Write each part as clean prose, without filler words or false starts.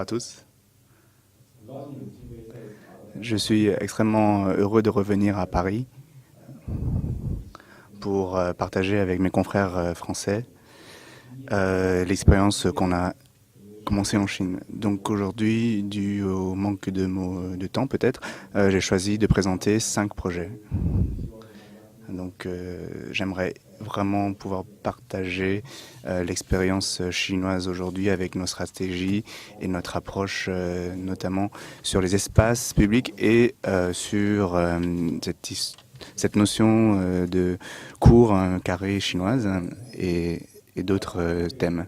Bonjour à tous. Je suis extrêmement heureux de revenir à Paris pour partager avec mes confrères français l'expérience qu'on a commencé en Chine. Donc aujourd'hui, dû au manque de temps peut-être, j'ai choisi de présenter 5 projets. Donc j'aimerais vraiment pouvoir partager l'expérience chinoise aujourd'hui avec nos stratégies et notre approche notamment sur les espaces publics et sur cette notion de cour carré chinoise et d'autres thèmes.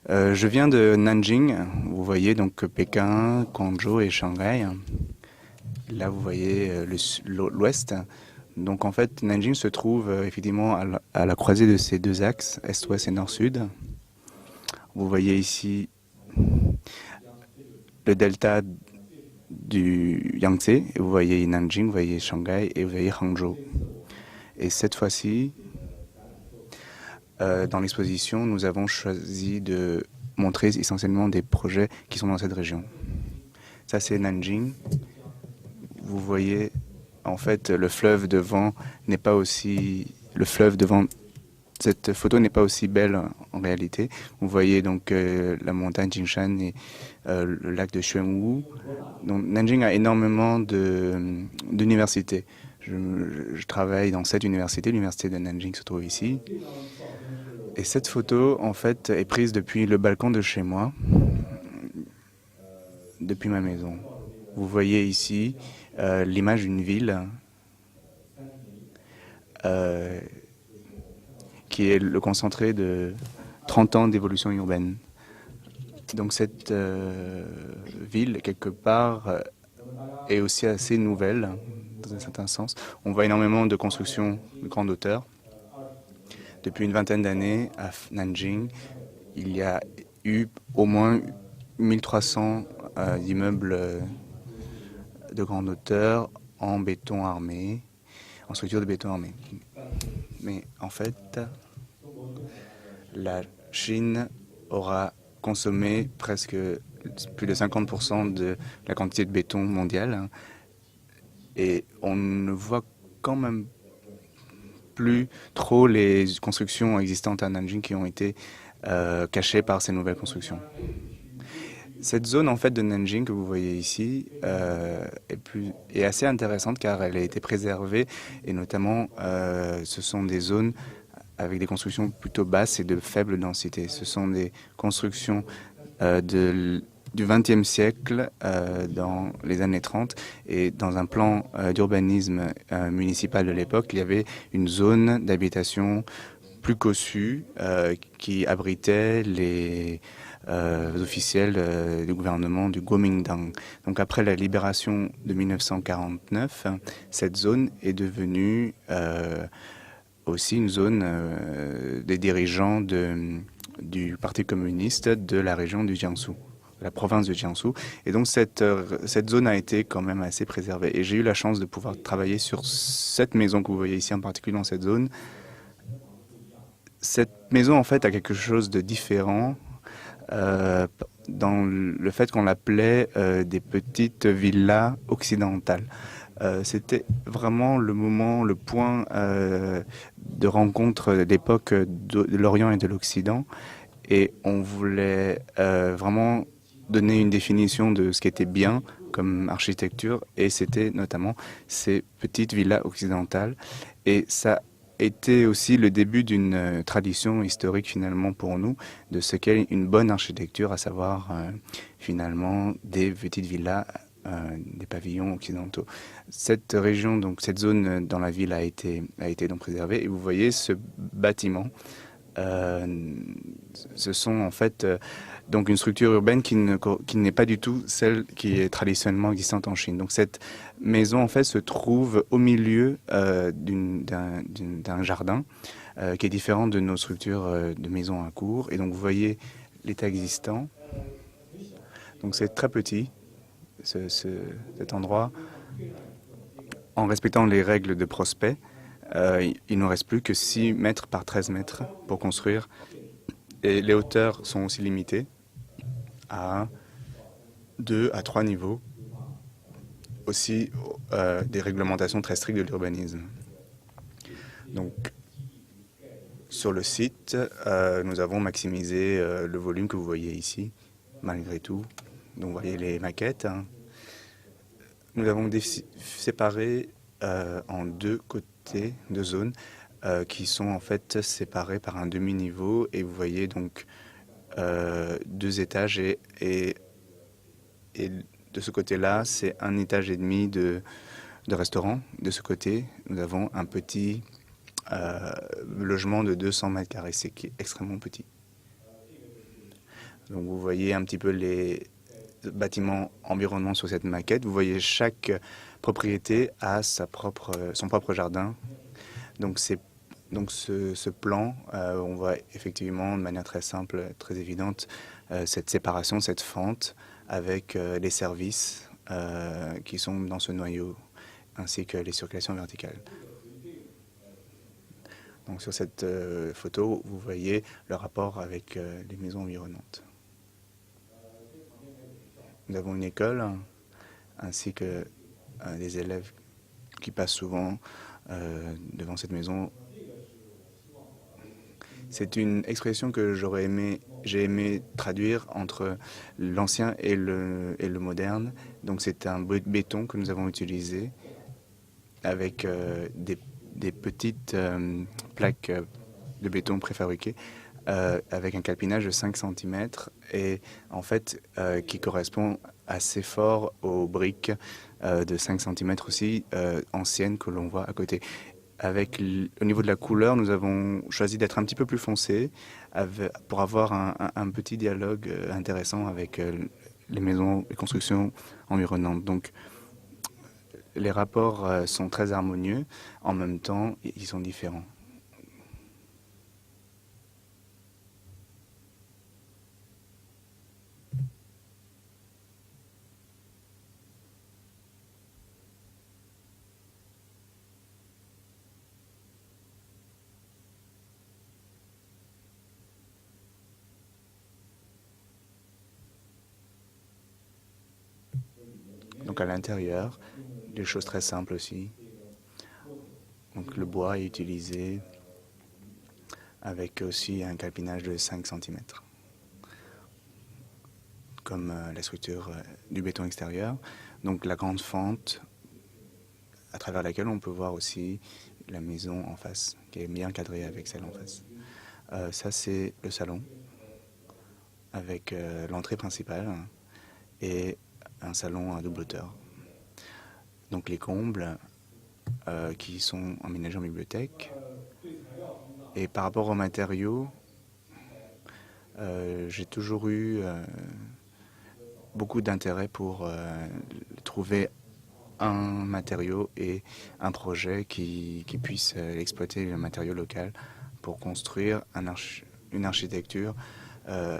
Je viens de Nanjing, vous voyez donc Pékin, Guangzhou et Shanghai. Là vous voyez l'ouest. Donc en fait, Nanjing se trouve effectivement à la croisée de ces deux axes, est-ouest et nord-sud. Vous voyez ici le delta du Yangtze, et vous voyez Nanjing, vous voyez Shanghai et vous voyez Hangzhou. Et cette fois-ci, dans l'exposition, nous avons choisi de montrer essentiellement des projets qui sont dans cette région. Ça c'est Nanjing. Vous voyez en fait, le fleuve devant n'est pas aussi... Le fleuve devant cette photo n'est pas aussi belle en réalité. Vous voyez donc la montagne Jingshan et le lac de Xuanwu. Donc Nanjing a énormément d'universités. Je travaille dans cette université, l'université de Nanjing se trouve ici. Et cette photo, en fait, est prise depuis le balcon de chez moi, depuis ma maison. Vous voyez ici l'image d'une ville qui est le concentré de 30 ans d'évolution urbaine. Donc cette ville, quelque part, est aussi assez nouvelle, dans un certain sens. On voit énormément de constructions de grande hauteur. Depuis une vingtaine d'années, à Nanjing, il y a eu au moins 1300 immeubles de grande hauteur en béton armé, en structure de béton armé. Mais en fait, la Chine aura consommé presque plus de 50% de la quantité de béton mondiale. Et on ne voit quand même plus trop les constructions existantes à Nanjing qui ont été cachées par ces nouvelles constructions. Cette zone en fait de Nanjing que vous voyez ici est assez intéressante car elle a été préservée et notamment ce sont des zones avec des constructions plutôt basses et de faible densité. Ce sont des constructions du XXe siècle dans les années 30 et dans un plan d'urbanisme municipal de l'époque, il y avait une zone d'habitation plus cossue qui abritait les officiels du gouvernement du Kuomintang. Donc après la libération de 1949, cette zone est devenue aussi une zone des dirigeants du Parti communiste de la région du Jiangsu, la province de Jiangsu. Et donc cette zone a été quand même assez préservée. Et j'ai eu la chance de pouvoir travailler sur cette maison que vous voyez ici, en particulier dans cette zone. Cette maison, en fait, a quelque chose de différent dans le fait qu'on l'appelait des petites villas occidentales. C'était vraiment le moment, le point de rencontre d'époque de l'Orient et de l'Occident. Et on voulait vraiment donner une définition de ce qui était bien comme architecture. Et c'était notamment ces petites villas occidentales. Et ça était aussi le début d'une tradition historique finalement pour nous de ce qu'est une bonne architecture, à savoir finalement des petites villas, des pavillons occidentaux. Cette région, donc cette zone dans la ville a été donc préservée et vous voyez ce bâtiment. Ce sont en fait donc une structure urbaine qui n'est pas du tout celle qui est traditionnellement existante en Chine. Donc cette maison en fait se trouve au milieu d'un jardin qui est différent de nos structures de maisons à cour. Et donc vous voyez l'état existant. Donc c'est très petit cet endroit. En respectant les règles de prospect, il ne reste plus que 6 mètres par 13 mètres pour construire. Et les hauteurs sont aussi limitées à 2 à 3 niveaux, aussi des réglementations très strictes de l'urbanisme. Donc, sur le site, nous avons maximisé le volume que vous voyez ici, malgré tout. Donc, vous voyez les maquettes, hein. Nous avons séparé en 2 côtés, 2 zones, qui sont en fait séparées par un demi-niveau. Et vous voyez donc 2 étages et de ce côté-là, c'est 1 étage et demi de restaurant. De ce côté, nous avons un petit logement de 200 mètres carrés, c'est qui est extrêmement petit. Donc vous voyez un petit peu les bâtiments environnants sur cette maquette. Vous voyez chaque propriété a son propre jardin. Donc ce plan, on voit effectivement de manière très simple, très évidente, cette séparation, cette fente avec les services qui sont dans ce noyau, ainsi que les circulations verticales. Donc sur cette photo, vous voyez le rapport avec les maisons environnantes. Nous avons une école, ainsi que des élèves qui passent souvent devant cette maison. C'est une expression que j'ai aimé traduire entre l'ancien et le moderne. Donc c'est un béton que nous avons utilisé avec des petites plaques de béton préfabriquées avec un calpinage de 5 cm et en fait qui correspond assez fort aux briques de 5 cm aussi anciennes que l'on voit à côté. Au niveau de la couleur, nous avons choisi d'être un petit peu plus foncé pour avoir un petit dialogue intéressant avec les maisons et constructions environnantes. Donc les rapports sont très harmonieux, en même temps ils sont différents. Donc à l'intérieur, des choses très simples aussi. Donc le bois est utilisé avec aussi un calpinage de 5 cm, comme la structure du béton extérieur. Donc la grande fente à travers laquelle on peut voir aussi la maison en face, qui est bien cadrée avec celle en face. Ça c'est le salon, avec l'entrée principale et un salon à double hauteur. Donc les combles qui sont emménagés en bibliothèque. Et par rapport aux matériaux, j'ai toujours eu beaucoup d'intérêt pour trouver un matériau et un projet qui puisse exploiter le matériau local pour construire une architecture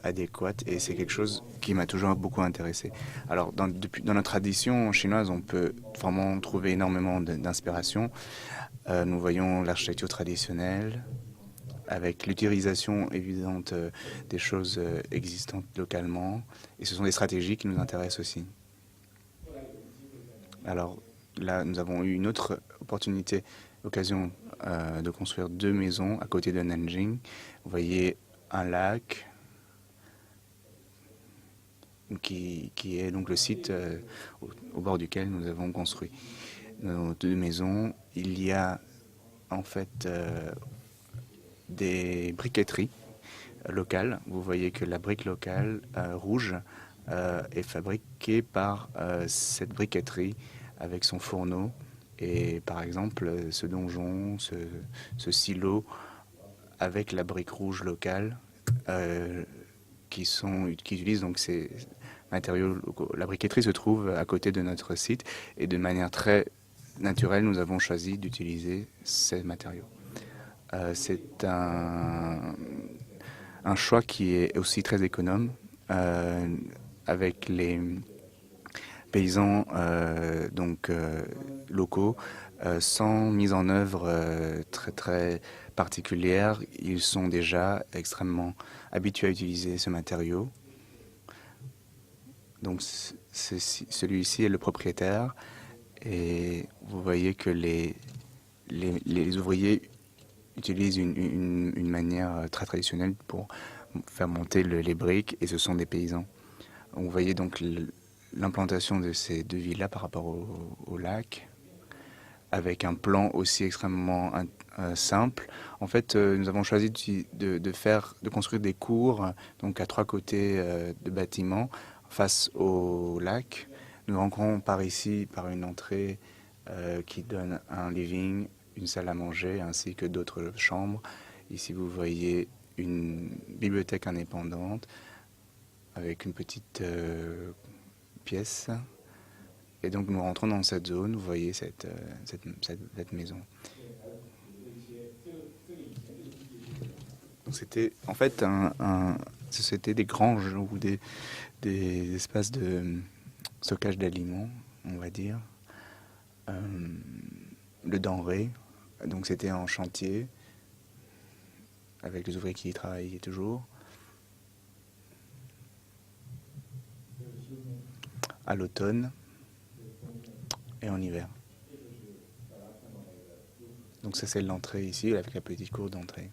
adéquate, et c'est quelque chose qui m'a toujours beaucoup intéressé. Alors dans notre tradition chinoise, on peut vraiment trouver énormément d'inspiration. Nous voyons l'architecture traditionnelle avec l'utilisation évidente des choses existantes localement, et ce sont des stratégies qui nous intéressent aussi. Alors là, nous avons eu une autre occasion de construire 2 maisons à côté de Nanjing. Vous voyez un lac qui est donc le site au bord duquel nous avons construit nos 2 maisons. Il y a en fait des briqueteries locales. Vous voyez que la brique locale rouge est fabriquée par cette briqueterie avec son fourneau. Et par exemple, ce donjon, ce silo avec la brique rouge locale qui utilisent donc ces matériaux locaux. La briqueterie se trouve à côté de notre site et de manière très naturelle, nous avons choisi d'utiliser ces matériaux. C'est un choix qui est aussi très économe avec les paysans locaux sans mise en œuvre très très particulière. Ils sont déjà extrêmement habitués à utiliser ce matériau. Donc celui-ci est le propriétaire et vous voyez que les ouvriers utilisent une manière très traditionnelle pour faire monter les briques et ce sont des paysans. Vous voyez donc l'implantation de ces deux villas par rapport au lac avec un plan aussi extrêmement simple. En fait, nous avons choisi de construire des cours donc à trois côtés de bâtiments face au lac. Nous rentrons par ici par une entrée qui donne un living, une salle à manger ainsi que d'autres chambres. Ici, vous voyez une bibliothèque indépendante avec une petite pièce. Et donc nous rentrons dans cette zone, vous voyez cette maison. C'était en fait c'était des granges ou des espaces de stockage d'aliments, on va dire, de denrées. Donc c'était en chantier avec les ouvriers qui y travaillaient toujours. À l'automne et en hiver. Donc ça c'est l'entrée ici avec la petite cour d'entrée.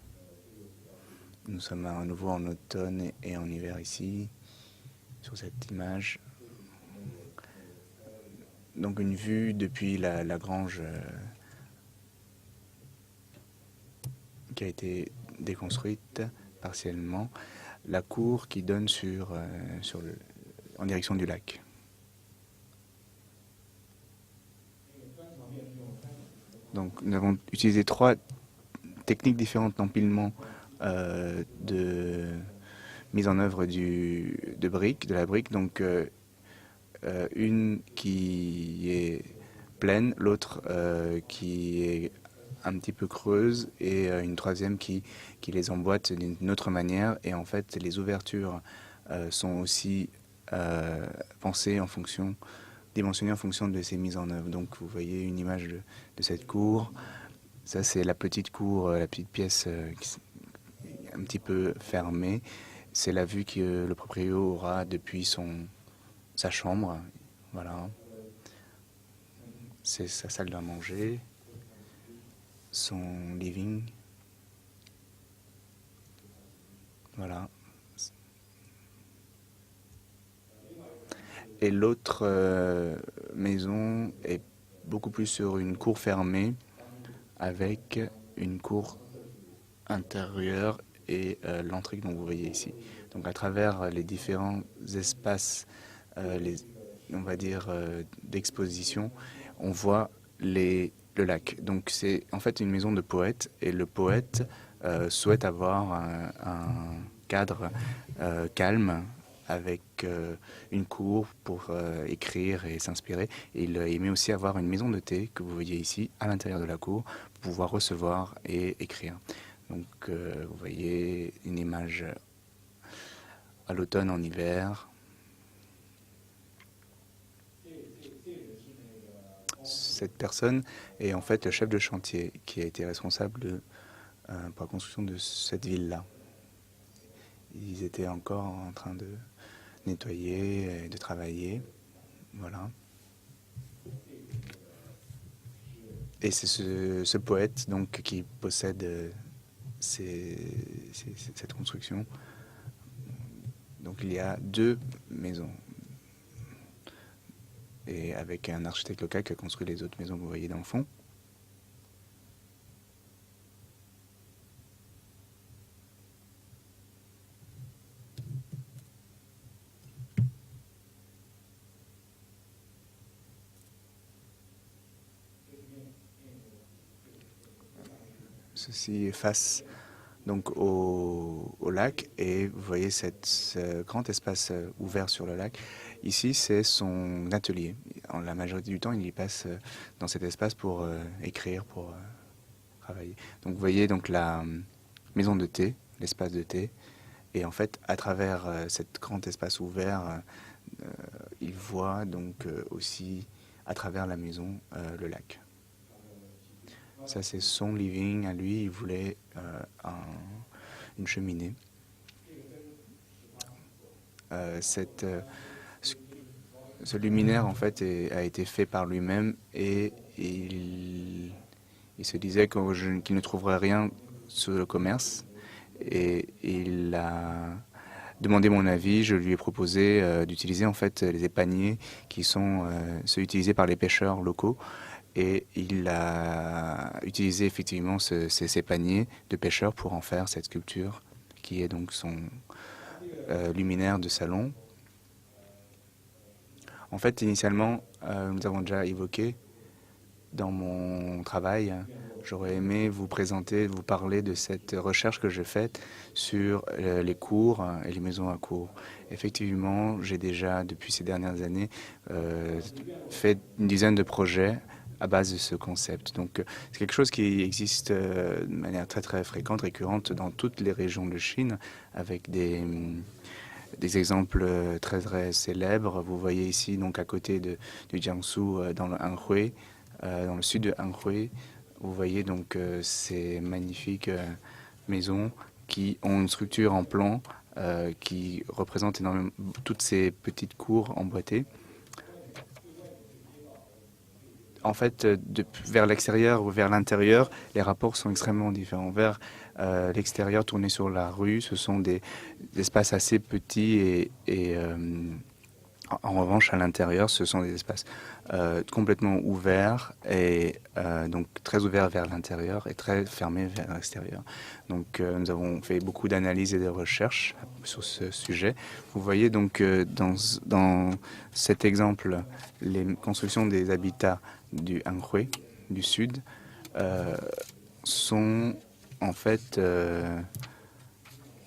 Nous sommes à nouveau en automne et en hiver ici, sur cette image. Donc une vue depuis la grange qui a été déconstruite partiellement, la cour qui donne en direction du lac. Donc nous avons utilisé trois techniques différentes d'empilement de mise en œuvre de la brique. Donc une qui est pleine, l'autre qui est un petit peu creuse et une troisième qui les emboîte d'une autre manière. Et en fait, les ouvertures sont aussi pensées dimensionnées en fonction de ces mises en œuvre. Donc vous voyez une image de cette cour. Ça, c'est la petite cour, la petite pièce qui est un petit peu fermée. C'est la vue que le propriétaire aura depuis sa chambre. Voilà. C'est sa salle à manger, son living. Voilà. Et l'autre maison est beaucoup plus sur une cour fermée avec une cour intérieure et l'entrée que vous voyez ici. Donc à travers les différents espaces, on va dire, d'exposition, on voit le lac. Donc c'est en fait une maison de poète et le poète souhaite avoir un cadre calme avec une cour pour écrire et s'inspirer. Et il aimait aussi avoir une maison de thé que vous voyez ici à l'intérieur de la cour pour pouvoir recevoir et écrire. Donc vous voyez une image à l'automne, en hiver. Cette personne est en fait le chef de chantier qui a été responsable pour la construction de cette ville-là. Ils étaient encore en train de nettoyer et de travailler. Voilà. Et c'est ce poète donc qui possède cette construction. Donc il y a deux maisons. Et avec un architecte local qui a construit les autres maisons que vous voyez dans le fond. Ceci est face donc au lac et vous voyez ce grand espace ouvert sur le lac. Ici, c'est son atelier. La majorité du temps, il y passe dans cet espace pour écrire, pour travailler. Donc vous voyez donc la maison de thé, l'espace de thé. Et en fait, à travers cet grand espace ouvert, il voit donc aussi à travers la maison le lac. Ça, c'est son living à lui. Il voulait une cheminée. ce luminaire en fait a été fait par lui-même et il se disait qu'il ne trouverait rien sur le commerce et il a demandé mon avis. Je lui ai proposé d'utiliser en fait les épaniers qui sont ceux utilisés par les pêcheurs locaux et il a utilisé effectivement ces paniers de pêcheurs pour en faire cette sculpture qui est donc son luminaire de salon. En fait, initialement, nous avons déjà évoqué dans mon travail, j'aurais aimé vous présenter, vous parler de cette recherche que j'ai faite sur les cours et les maisons à cours. Effectivement, j'ai déjà, depuis ces dernières années, fait une dizaine de projets à base de ce concept. Donc, c'est quelque chose qui existe de manière très très fréquente, récurrente dans toutes les régions de Chine, avec des exemples très très célèbres. Vous voyez ici, donc à côté du Jiangsu, dans le Anhui, dans le sud de Anhui, vous voyez donc ces magnifiques maisons qui ont une structure en plan qui représente énormément toutes ces petites cours emboîtées. En fait, vers l'extérieur ou vers l'intérieur, les rapports sont extrêmement différents. Vers l'extérieur, tourné sur la rue, ce sont des espaces assez petits et en revanche, à l'intérieur, ce sont des espaces complètement ouverts et donc très ouverts vers l'intérieur et très fermés vers l'extérieur. Donc, nous avons fait beaucoup d'analyses et de recherches sur ce sujet. Vous voyez donc dans cet exemple les constructions des habitats du Anhui, du sud, sont en fait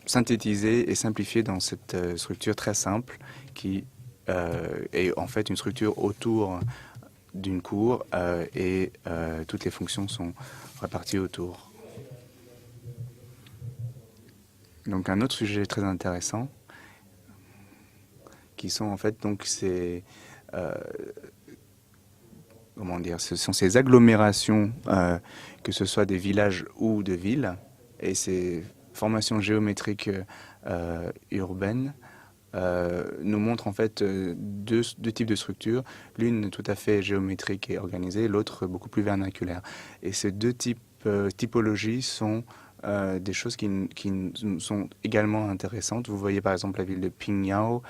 synthétisées et simplifiées dans cette structure très simple qui est en fait une structure autour d'une cour et toutes les fonctions sont réparties autour. Donc un autre sujet très intéressant qui sont en fait donc ces comment dire, ce sont ces agglomérations, que ce soit des villages ou de villes, et ces formations géométriques urbaines nous montrent en fait deux types de structures, l'une tout à fait géométrique et organisée, l'autre beaucoup plus vernaculaire. Et ces deux typologies sont des choses qui sont également intéressantes. Vous voyez par exemple la ville de Pingyao,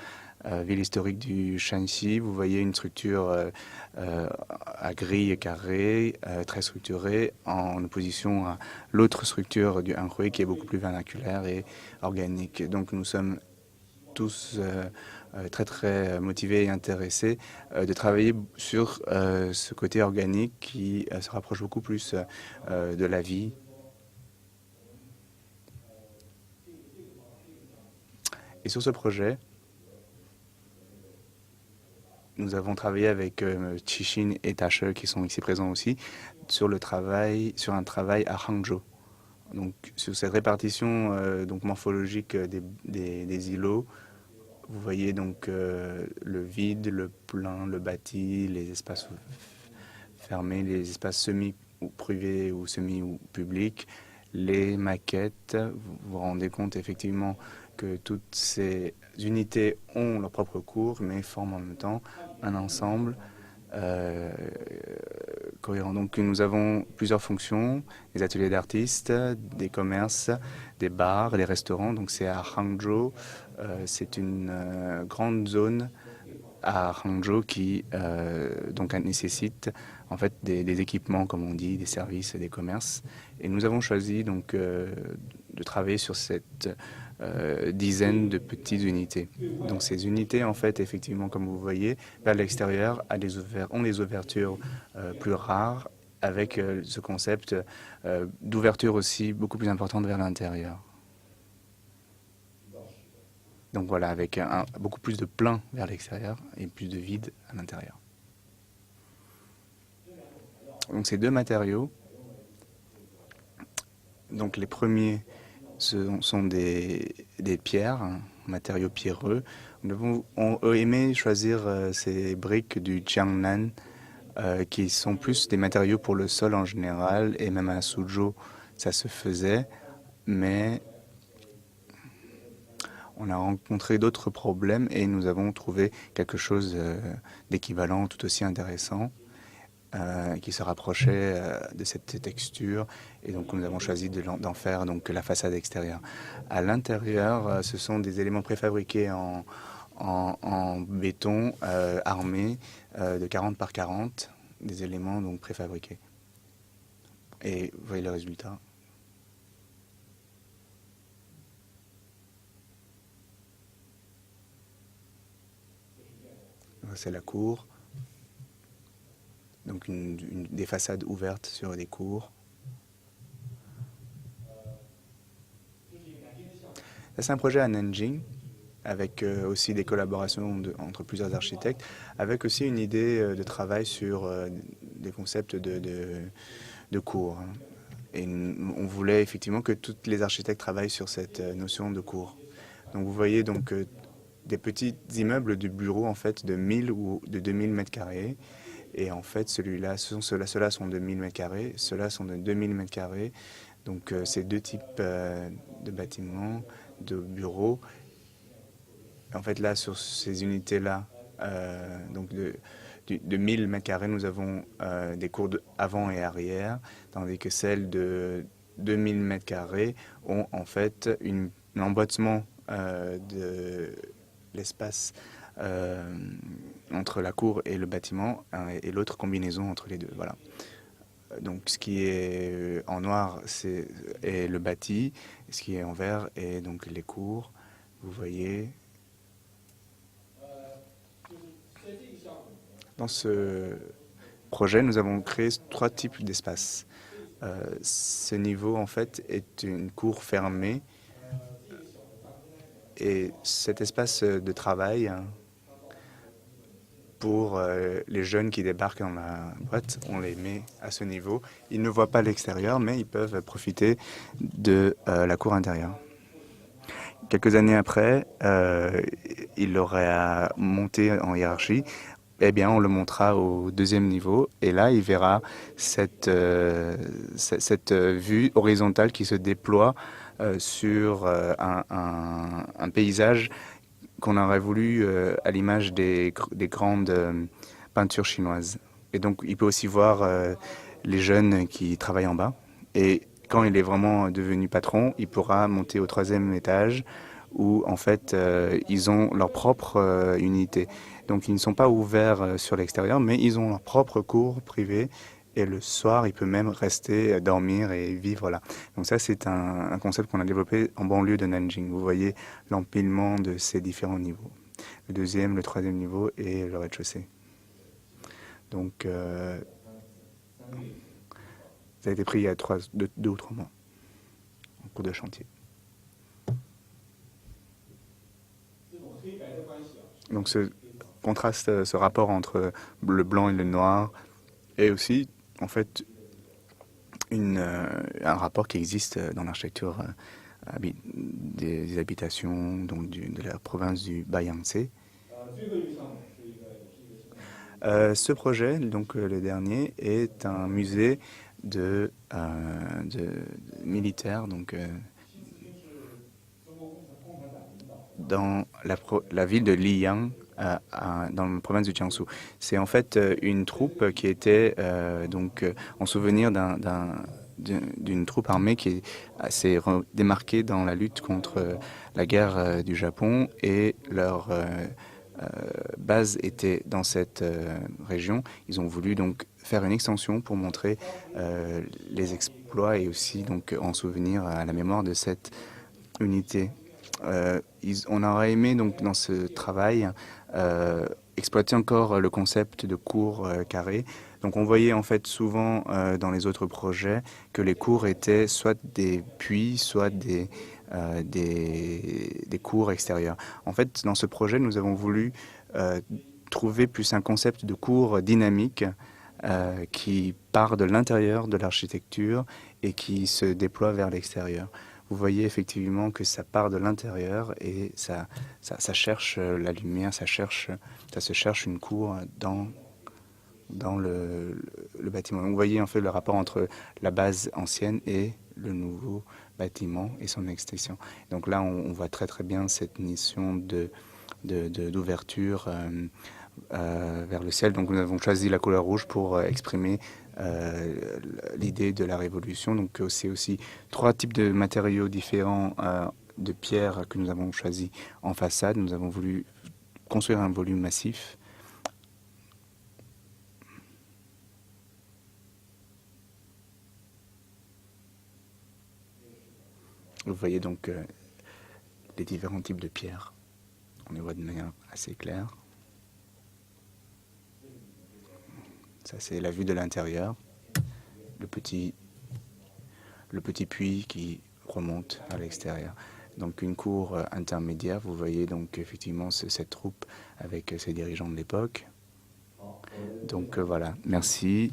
ville historique du Shanxi. Vous voyez une structure à grilles carrées, très structurée, en opposition à l'autre structure du Anhui qui est beaucoup plus vernaculaire et organique. Donc nous sommes tous très très motivés et intéressés de travailler sur ce côté organique qui se rapproche beaucoup plus de la vie. Et sur ce projet, nous avons travaillé avec Qixin et Tache qui sont ici présents aussi sur un travail à Hangzhou. Donc sur cette répartition donc morphologique des îlots. Vous voyez donc le vide, le plein, le bâti, les espaces fermés, les espaces semi-privés ou semi-publics, les maquettes. Vous vous rendez compte effectivement que toutes ces unités ont leur propre cours, mais forment en même temps un ensemble cohérent. Donc nous avons plusieurs fonctions, des ateliers d'artistes, des commerces, des bars, des restaurants. Donc c'est à Hangzhou. C'est une grande zone à Hangzhou qui donc nécessite en fait des équipements, comme on dit, des services et des commerces. Et nous avons choisi donc de travailler sur cette dizaine de petites unités. Donc ces unités, en fait, effectivement, comme vous voyez, vers l'extérieur, ont des ouvertures plus rares, avec ce concept d'ouverture aussi beaucoup plus importante vers l'intérieur. Donc voilà, avec beaucoup plus de plein vers l'extérieur et plus de vide à l'intérieur. Donc ces deux matériaux, donc les premiers sont des pierres, matériaux pierreux. Nous avons aimé choisir ces briques du Jiangnan qui sont plus des matériaux pour le sol en général, et même à Suzhou ça se faisait, mais On a rencontré d'autres problèmes et nous avons trouvé quelque chose d'équivalent, tout aussi intéressant, qui se rapprochait de cette texture. Et donc nous avons choisi d'en faire donc la façade extérieure. À l'intérieur, ce sont des éléments préfabriqués en béton armé de 40 par 40, des éléments donc préfabriqués. Et vous voyez le résultat. C'est la cour. Donc des façades ouvertes sur des cours. C'est un projet à Nanjing, avec aussi des collaborations entre plusieurs architectes, avec aussi une idée de travail sur des concepts de cours. Et on voulait effectivement que tous les architectes travaillent sur cette notion de cours. Donc vous voyez donc des petits immeubles de bureaux en fait de 1000 ou de 2000 mètres carrés. Et en fait, ceux-là sont de 1000 mètres carrés, ceux-là sont de 2000 mètres carrés. Donc ces deux types de bâtiments, de bureaux. En fait, là, sur ces unités-là, donc de 1000 mètres carrés, nous avons des cours avant et arrière, tandis que celles de 2000 mètres carrés ont en fait un emboîtement de l'espace entre la cour et le bâtiment et l'autre combinaison entre les deux. Voilà. Donc ce qui est en noir est le bâti, ce qui est en vert est donc les cours. Vous voyez. Dans ce projet, nous avons créé 3 types d'espaces. Ce niveau, en fait, est une cour fermée. Et cet espace de travail, pour les jeunes qui débarquent dans la boîte, on les met à ce niveau. Ils ne voient pas l'extérieur, mais ils peuvent profiter de la cour intérieure. Quelques années après, il aurait à monter en hiérarchie. Eh bien, on le montrera au 2e niveau. Et là, il verra cette vue horizontale qui se déploie sur un paysage qu'on aurait voulu à l'image des grandes peintures chinoises. Et donc, il peut aussi voir les jeunes qui travaillent en bas. Et quand il est vraiment devenu patron, il pourra monter au 3e étage où, en fait, ils ont leur propre unité. Donc, ils ne sont pas ouverts sur l'extérieur, mais ils ont leur propre cour privée. Et le soir, il peut même rester, dormir et vivre là. Donc ça, c'est un concept qu'on a développé en banlieue de Nanjing. Vous voyez l'empilement de ces différents niveaux. Le 2e, le 3e niveau et le rez-de-chaussée. Donc, ça a été pris il y a 2 ou 3 mois, en cours de chantier. Donc ce contraste, ce rapport entre le blanc et le noir, est aussi, en fait, un rapport qui existe dans l'architecture des habitations donc de la province du Bayangtze. Ce projet, donc le dernier, est un musée de militaires, donc dans la ville de Liyang, dans la province du Jiangsu. C'est en fait une troupe qui était donc en souvenir d'une troupe armée qui s'est démarquée dans la lutte contre la guerre du Japon et leur base était dans cette région. Ils ont voulu donc faire une extension pour montrer les exploits et aussi donc en souvenir à la mémoire de cette unité. On aurait aimé donc dans ce travail exploiter encore le concept de cours carrés. Donc on voyait en fait souvent dans les autres projets que les cours étaient soit des puits, soit des cours extérieurs. En fait, dans ce projet, nous avons voulu trouver plus un concept de cours dynamique qui part de l'intérieur de l'architecture et qui se déploie vers l'extérieur. Vous voyez effectivement que ça part de l'intérieur et ça cherche la lumière, ça se cherche une cour dans le bâtiment. Donc, vous voyez en fait le rapport entre la base ancienne et le nouveau bâtiment et son extension. Donc là, on voit très très bien cette mission d'ouverture vers le ciel. Donc nous avons choisi la couleur rouge pour exprimer l'idée de la révolution. Donc c'est aussi 3 types de matériaux différents de pierre que nous avons choisi en façade. Nous avons voulu construire un volume massif. Vous voyez donc les différents types de pierres. On les voit de manière assez claire. Ça, c'est la vue de l'intérieur. Le petit puits qui remonte à l'extérieur. Donc une cour intermédiaire, vous voyez donc effectivement cette troupe avec ses dirigeants de l'époque. Donc voilà, merci.